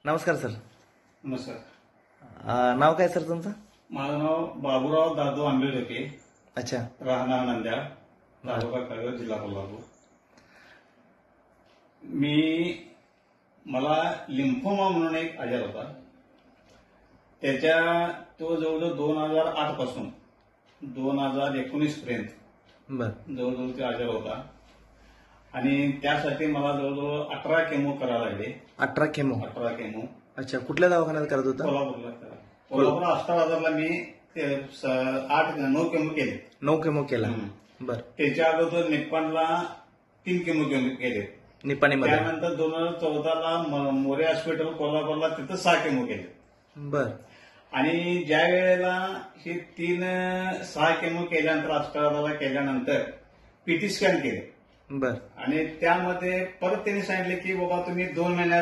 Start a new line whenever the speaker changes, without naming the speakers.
नमस्कार सर.
नमस्कार.
नाव काय सर तुमचं?
माझं नाव बाबूराव दादू आंबेडके,
अच्छा.
राहणार नंद्या, तालुका कळवण, जिल्हा कोल्हापूर. मला लिम्फोमा म्हणून एक आजार होता. तो जवळजवळ 2008 पासून 2019 पर्यंत
बर.
जवळजवळ ते आजार होता आणि त्यासाठी मला जवळजवळ 18 केमो करायला लागले.
18 केमो.
18 केमो
अच्छा. कुठल्या दवाखान्यात करत होता?
कोल्हापूर अस्ताळाला मी 9 केमो केले.
9 केमो केला. बर.
त्याच्या अगोदर निप्पाणला 3 केमो केले.
निपाणीमध्ये.
त्यानंतर 2014ला मोरे हॉस्पिटल कोल्हापूरला तिथं 6 केमो केले.
बर.
आणि ज्या वेळेला हे 6 केमो केल्यानंतर अस्ताळाला केल्यानंतर पीटी स्कॅन केले.
बर.
आणि त्यामध्ये परत त्यांनी सांगितले की बाबा तुम्ही 2 महिन्यात